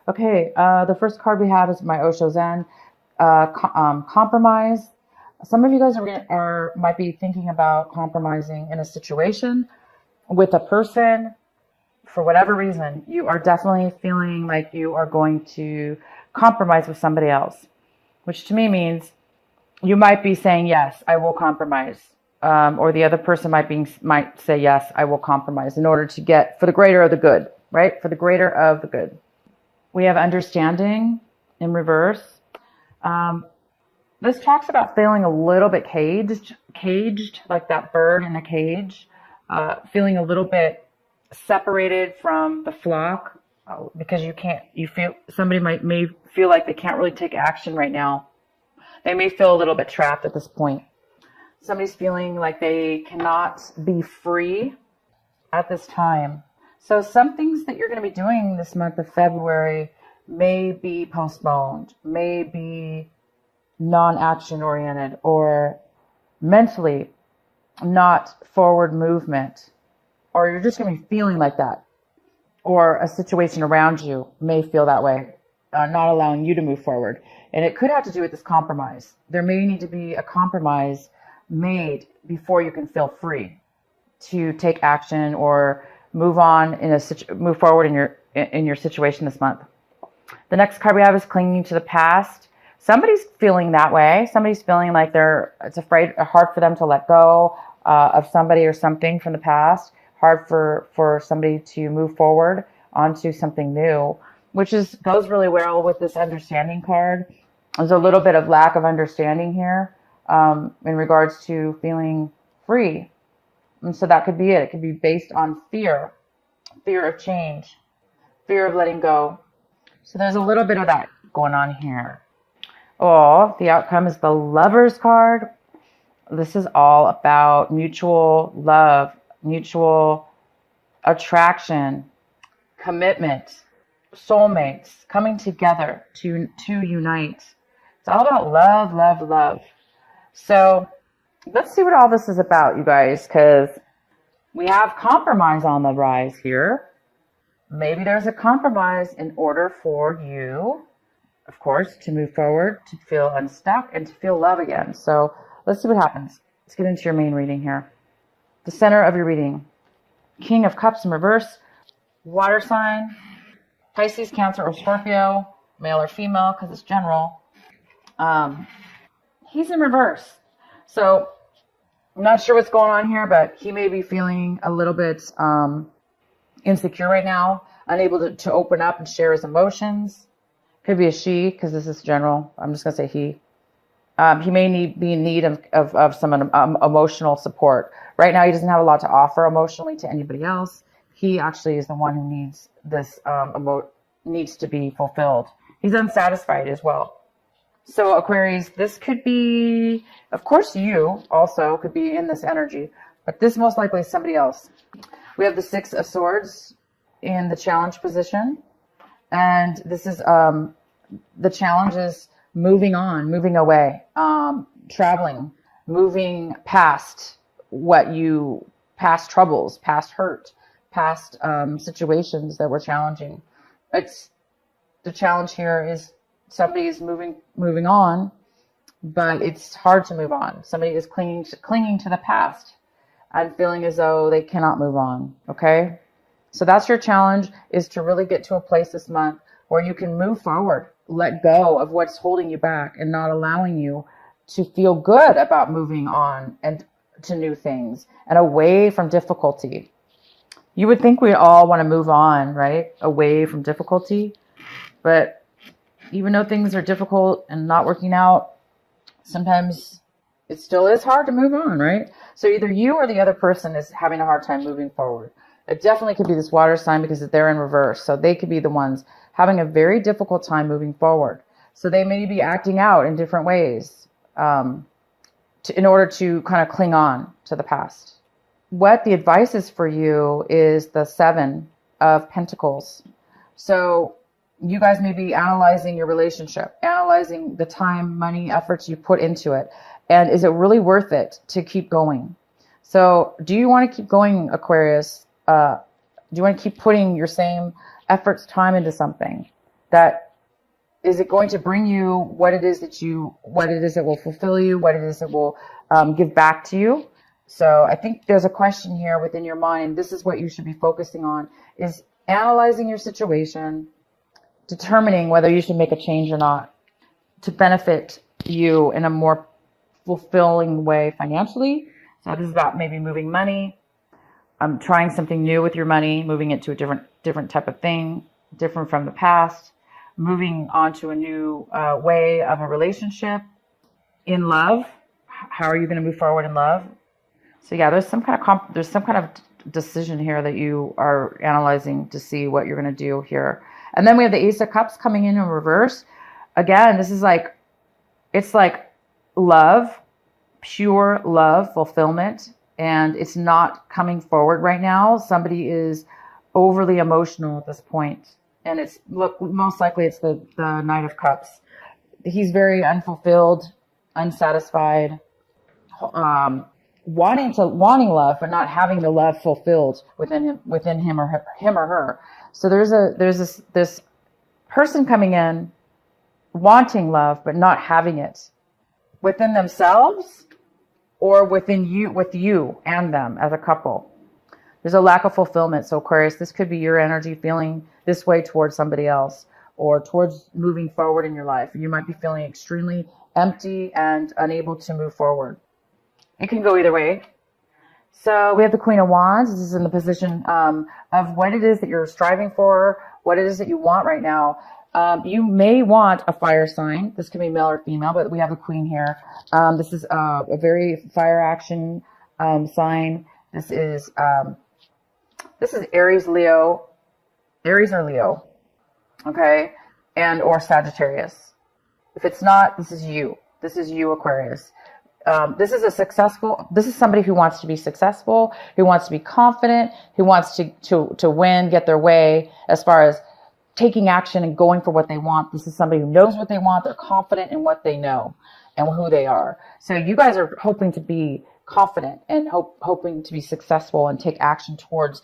Okay, the first card we have is my Osho Zen, compromise. Some of you guys might be thinking about compromising in a situation with a person. For whatever reason, you are definitely feeling like you are going to compromise with somebody else, which to me means you might be saying, yes, I will compromise. Or the other person might say, yes, I will compromise in order to get for the greater of the good, right? For the greater of the good. We have understanding in reverse. This talks about feeling a little bit caged like that bird in a cage, feeling a little bit separated from the flock because somebody may feel like they can't really take action right now. They may feel a little bit trapped at this point. Somebody's feeling like they cannot be free at this time. So some things that you're going to be doing this month of February may be postponed, may be non-action oriented, or mentally not forward movement, or you're just going to be feeling like that, or a situation around you may feel that way, not allowing you to move forward. And it could have to do with this compromise. There may need to be a compromise made before you can feel free to take action or move forward in your situation this month. The next card we have is clinging to the past. Somebody's feeling that way. Somebody's feeling like it's hard for them to let go of somebody or something from the past. Hard for somebody to move forward onto something new, which goes really well with this understanding card. There's a little bit of lack of understanding here in regards to feeling free. And so that could be it. It could be based on fear of change, fear of letting go. So there's a little bit of that going on here. Oh, the outcome is the Lovers card. This is all about mutual love, mutual attraction, commitment, soulmates coming together to unite. It's all about love, love, love. So let's see what all this is about, you guys, because we have compromise on the rise here. Maybe there's a compromise in order for you, of course, to move forward, to feel unstuck, and to feel love again. So let's see what happens. Let's get into your main reading here. The center of your reading. King of Cups in reverse. Water sign. Pisces, Cancer, or Scorpio. Male or female, because it's general. He's in reverse. So I'm not sure what's going on here, but he may be feeling a little bit insecure right now, unable to open up and share his emotions. Could be a she, because this is general. I'm just going to say he. He may be in need of some emotional support. Right now, he doesn't have a lot to offer emotionally to anybody else. He actually is the one who needs this, needs to be fulfilled. He's unsatisfied as well. So Aquarius, this could be, of course, you also could be in this energy, but this most likely is somebody else. We have the Six of Swords in the challenge position. And this is, the challenge is moving on, moving away, traveling, moving past past troubles, past hurt, past situations that were challenging. The challenge here is somebody is moving on, but it's hard to move on. Somebody is clinging to the past and feeling as though they cannot move on. Okay? So that's your challenge, is to really get to a place this month where you can move forward, let go of what's holding you back and not allowing you to feel good about moving on and to new things and away from difficulty. You would think we all want to move on, right? Away from difficulty. But even though things are difficult and not working out, sometimes it still is hard to move on, right? So either you or the other person is having a hard time moving forward. It definitely could be this water sign because they're in reverse. So they could be the ones having a very difficult time moving forward. So they may be acting out in different ways in order to kind of cling on to the past. What the advice is for you is the Seven of Pentacles. So you guys may be analyzing your relationship, analyzing the time, money, efforts you put into it. And is it really worth it to keep going? So do you want to keep going, Aquarius? Do you want to keep putting your same efforts, time into something? that is it going to bring you what it is that will fulfill you, what it is that will give back to you. So I think there's a question here within your mind. This is what you should be focusing on, is analyzing your situation, determining whether you should make a change or not to benefit you in a more fulfilling way financially. So this is about maybe moving money, trying something new with your money, moving it to a different type of thing, different from the past, moving on to a new way of a relationship. In love, how are you going to move forward in love? So yeah, there's some kind of decision here that you are analyzing to see what you're going to do here. And then we have the Ace of Cups coming in reverse. Again, this is like, it's like love, pure love, fulfillment, and it's not coming forward right now. Somebody is overly emotional at this point, and most likely it's the Knight of Cups. He's very unfulfilled, unsatisfied, wanting love, but not having the love fulfilled within him or her. So there's this person coming in wanting love, but not having it within themselves or with you and them as a couple. There's a lack of fulfillment. So Aquarius, this could be your energy feeling this way towards somebody else or towards moving forward in your life. You might be feeling extremely empty and unable to move forward. It can go either way. So we have the Queen of Wands. This is in the position of what it is that you're striving for, what it is that you want right now. You may want a fire sign. This can be male or female, but we have the Queen here. This is a very fire action sign. This is Aries, Leo, Aries or Leo, okay, and or Sagittarius. If it's not, this is you. This is you, Aquarius. This is somebody who wants to be successful, who wants to be confident, who wants to win, get their way as far as taking action and going for what they want. This is somebody who knows what they want. They're confident in what they know and who they are. So you guys are hoping to be confident and hoping to be successful and take action towards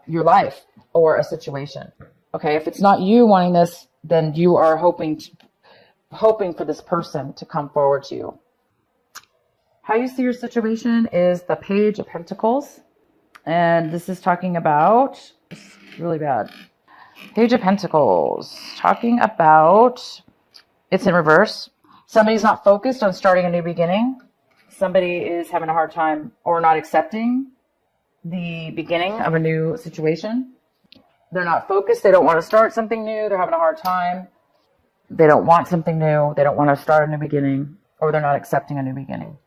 your life or a situation. Okay, if it's not you wanting this, then you are hoping for this person to come forward to you. How you see your situation is the Page of Pentacles. And this is talking about, it's really bad. Page of Pentacles, talking about, it's in reverse. Somebody's not focused on starting a new beginning. Somebody is having a hard time or not accepting the beginning of a new situation. They're not focused. They don't want to start something new. They're having a hard time. They don't want something new. They don't want to start a new beginning, or they're not accepting a new beginning.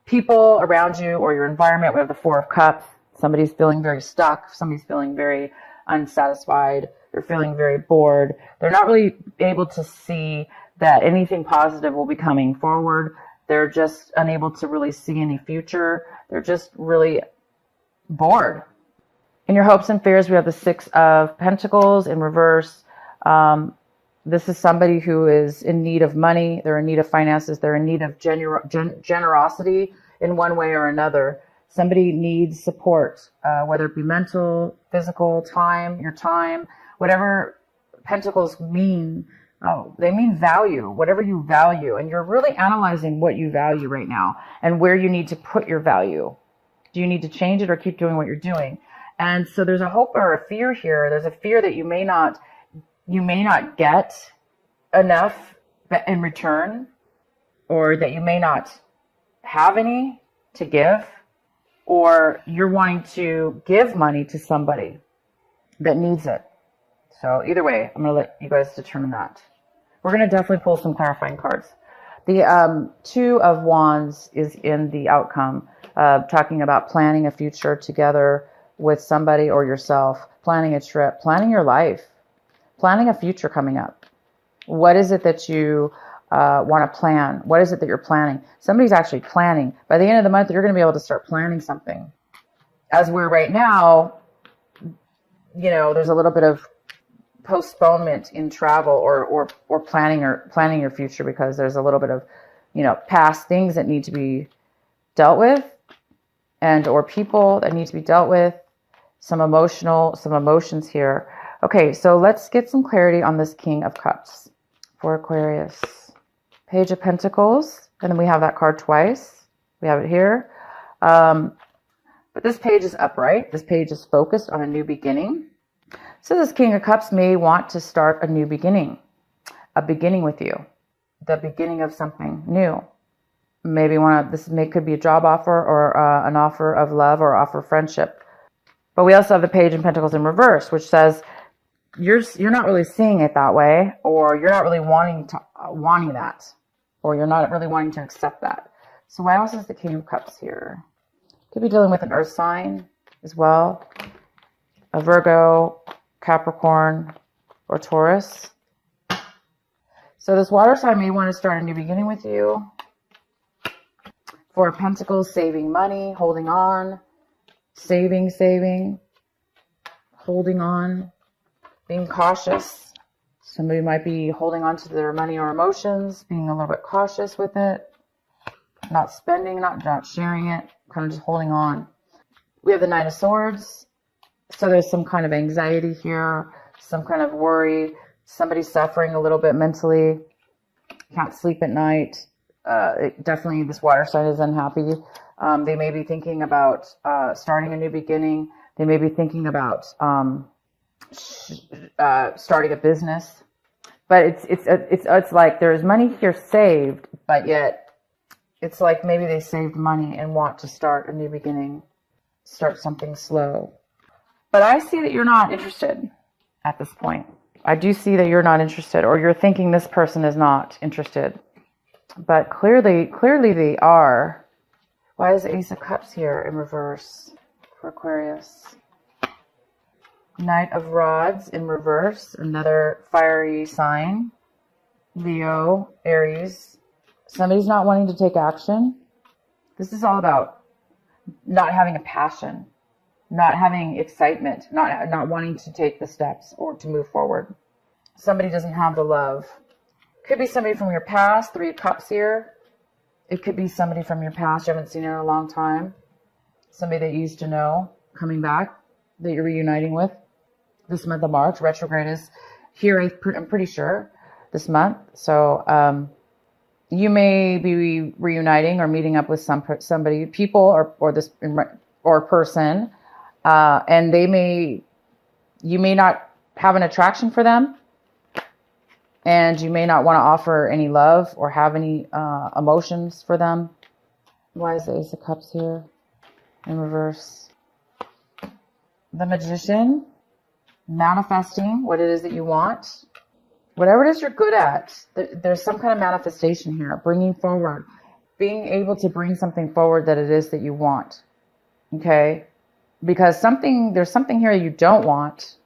People around you or your environment, we have the Four of Cups. Somebody's feeling very stuck. Somebody's feeling very unsatisfied. They're feeling very bored. They're not really able to see that anything positive will be coming forward. They're just unable to really see any future. They're just really bored. In your hopes and fears, we have the Six of Pentacles in reverse. This is somebody who is in need of money. They're in need of finances. They're in need of generosity in one way or another. Somebody needs support, whether it be mental, physical, your time, whatever pentacles mean. Oh, they mean value, whatever you value. And you're really analyzing what you value right now and where you need to put your value. Do you need to change it or keep doing what you're doing? And so there's a hope or a fear here. There's a fear that you may not get enough in return, or that you may not have any to give, or you're wanting to give money to somebody that needs it. So either way, I'm going to let you guys determine that. We're going to definitely pull some clarifying cards. The Two of Wands is in the outcome, talking about planning a future together with somebody or yourself, planning a trip, planning your life, planning a future coming up. What is it that you want to plan? What is it that you're planning? Somebody's actually planning. By the end of the month, you're going to be able to start planning something. As we're right now, there's a little bit of postponement in travel or planning your future, because there's a little bit of, past things that need to be dealt with, and or people that need to be dealt with, some emotions here. Okay, so let's get some clarity on this King of Cups for Aquarius. Page of Pentacles, and then we have that card twice. We have it here. But this page is upright. This page is focused on a new beginning. So this King of Cups may want to start a new beginning. A beginning with you. The beginning of something new. Maybe could be a job offer or an offer of love or offer of friendship. But we also have the Page of Pentacles in reverse, which says you're not really seeing it that way, or you're not really wanting that, or you're not really wanting to accept that. So why else is the King of Cups here? Could be dealing with an earth sign as well, a Virgo, Capricorn, or Taurus. So this water sign may want to start a new beginning with you. Four of Pentacles, saving money, holding on, saving, holding on, being cautious. Somebody might be holding on to their money or emotions, being a little bit cautious with it, not spending, not sharing it, kind of just holding on. We have the Knight of Swords. So there's some kind of anxiety here, some kind of worry. Somebody's suffering a little bit mentally, can't sleep at night. Definitely this water sign is unhappy. They may be thinking about starting a new beginning. They may be thinking about starting a business. But it's like there's money here saved, but yet it's like maybe they saved money and want to start a new beginning, start something slow. But I see that you're not interested at this point. I do see that you're not interested, or you're thinking this person is not interested. But clearly they are. Why is the Ace of Cups here in reverse for Aquarius? Knight of Rods in reverse, another fiery sign. Leo, Aries. Somebody's not wanting to take action. This is all about not having a passion, not having excitement, not wanting to take the steps or to move forward. Somebody doesn't have the love. Could be somebody from your past, Three of Cups here. It could be somebody from your past you haven't seen in a long time. Somebody that you used to know coming back that you're reuniting with. This month of March, retrograde is here, I'm pretty sure, this month. So you may be reuniting or meeting up with somebody, people or person, and you may not have an attraction for them, and you may not want to offer any love or have any emotions for them. Why is the Ace of Cups here in reverse? The Magician, manifesting what it is that you want. Whatever it is you're good at, there's some kind of manifestation here, bringing forward, being able to bring something forward that it is that you want. Okay? Because there's something here you don't want,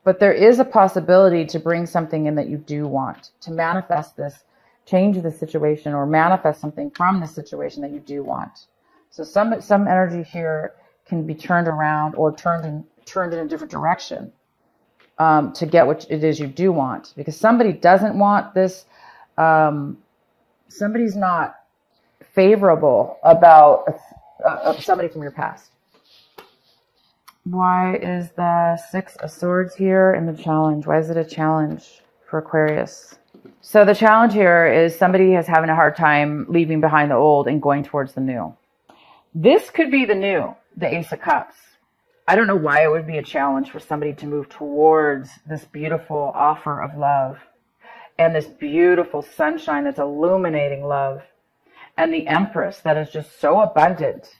but there is a possibility to bring something in that you do want, to manifest this, change the situation, or manifest something from the situation that you do want. So some energy here can be turned around or turned in a different direction to get what it is you do want. Because somebody doesn't want this, somebody's not favorable about somebody from your past. Why is the Six of Swords here in the challenge? Why is it a challenge for Aquarius? So the challenge here is somebody is having a hard time leaving behind the old and going towards the new. This could be the new, the Ace of Cups. I don't know why it would be a challenge for somebody to move towards this beautiful offer of love and this beautiful sunshine that's illuminating love, and the Empress that is just so abundant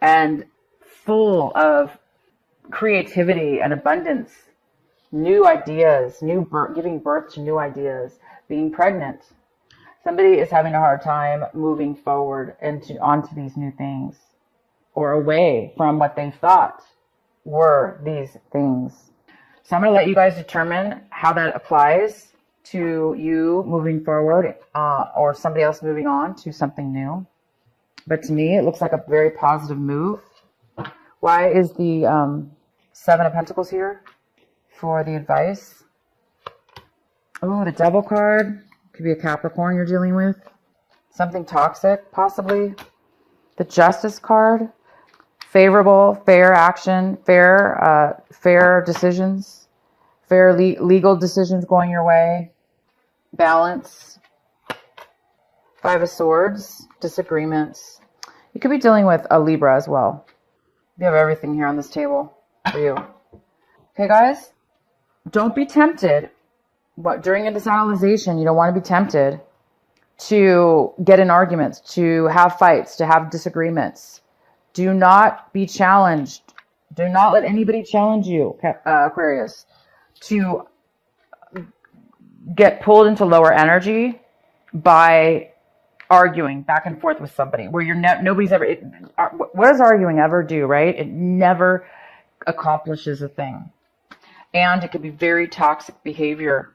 and full of creativity and abundance, new ideas, giving birth to new ideas, being pregnant. Somebody is having a hard time moving forward onto these new things, or away from what they thought were these things. So I'm going to let you guys determine how that applies to you moving forward, or somebody else moving on to something new. But to me, it looks like a very positive move. Why is the Seven of Pentacles here for the advice? Oh, the Devil card. Could be a Capricorn you're dealing with. Something toxic, possibly. The Justice card. Favorable, fair action, fair decisions, Fair legal decisions going your way. Balance. Five of Swords. Disagreements. You could be dealing with a Libra as well. You have everything here on this table for you. Okay, guys? Don't be tempted. During a disanalyzation, you don't want to be tempted to get in arguments, to have fights, to have disagreements. Do not be challenged. Do not let anybody challenge you, Aquarius, to get pulled into lower energy by arguing back and forth with somebody where nobody's ever, what does arguing ever do, right? It never accomplishes a thing. And it can be very toxic behavior.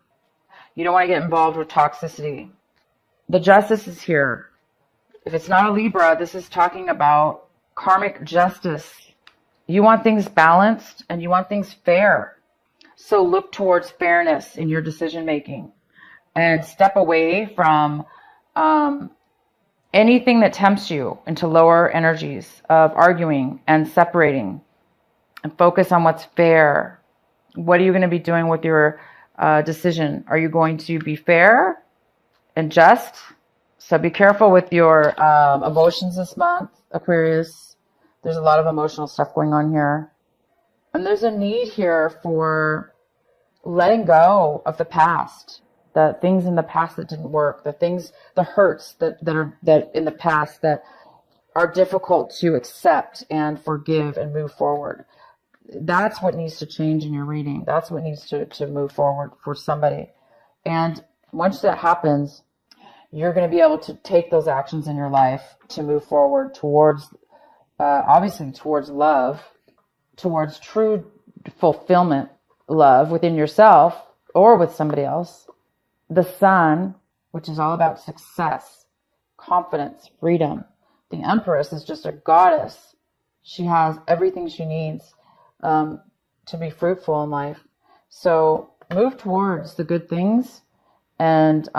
You don't want to get involved with toxicity. The Justice is here. If it's not a Libra, this is talking about karmic justice. You want things balanced and you want things fair. So look towards fairness in your decision making and step away from anything that tempts you into lower energies of arguing and separating, and focus on what's fair. What are you going to be doing with your decision? Are you going to be fair and just? So be careful with your emotions this month, Aquarius. There's a lot of emotional stuff going on here. And there's a need here for letting go of the past, the things in the past that didn't work, the hurts that in the past that are difficult to accept and forgive and move forward. That's what needs to change in your reading. That's what needs to move forward for somebody. And once that happens, you're going to be able to take those actions in your life to move forward towards, obviously towards love, towards true fulfillment, love within yourself or with somebody else. The Sun, which is all about success, confidence, freedom. The Empress is just a goddess. She has everything she needs to be fruitful in life. So move towards the good things and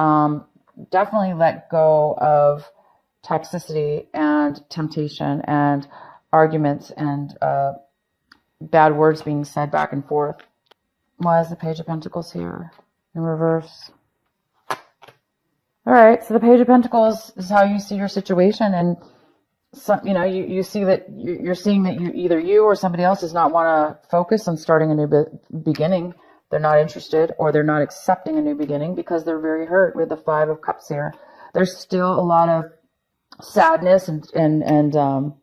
definitely let go of toxicity and temptation and arguments and bad words being said back and forth. Why is the Page of Pentacles here in reverse? All right, so the Page of Pentacles is how you see your situation, and you see that you're seeing that either you or somebody else does not want to focus on starting a new beginning. They're not interested, or they're not accepting a new beginning because they're very hurt with the Five of Cups here. There's still a lot of sadness and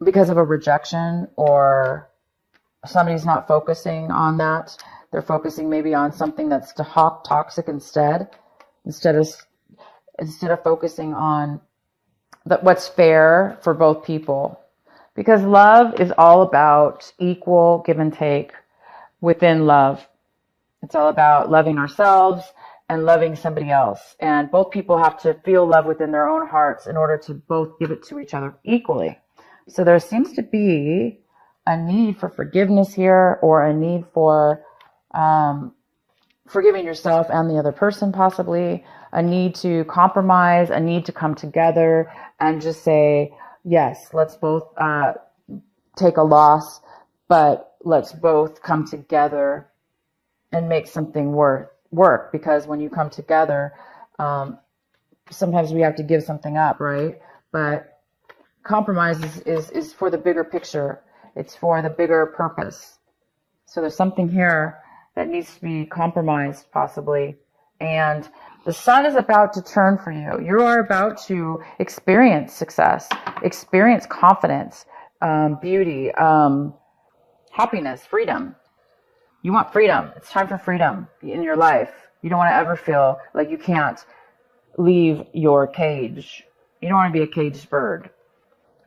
because of a rejection, or somebody's not focusing on that. They're focusing maybe on something that's toxic instead of focusing on what's fair for both people. Because love is all about equal give and take within love. It's all about loving ourselves and loving somebody else. And both people have to feel love within their own hearts in order to both give it to each other equally. So there seems to be a need for forgiveness here, or a need for forgiving yourself and the other person, possibly a need to compromise, a need to come together and just say, yes, let's both take a loss, but let's both come together and make something work. Because when you come together, sometimes we have to give something up, right? But compromise is for the bigger picture. It's for the bigger purpose. So there's something here that needs to be compromised, possibly. And the Sun is about to turn for you. You are about to experience success, experience confidence, beauty, happiness, freedom. You want freedom. It's time for freedom in your life. You don't want to ever feel like you can't leave your cage. You don't want to be a caged bird.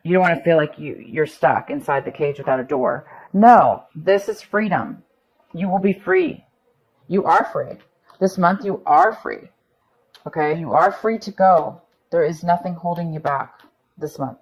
You don't want to feel like you're stuck inside the cage without a door. No, this is freedom. You will be free. You are free. This month you are free. Okay? You are free to go. There is nothing holding you back this month.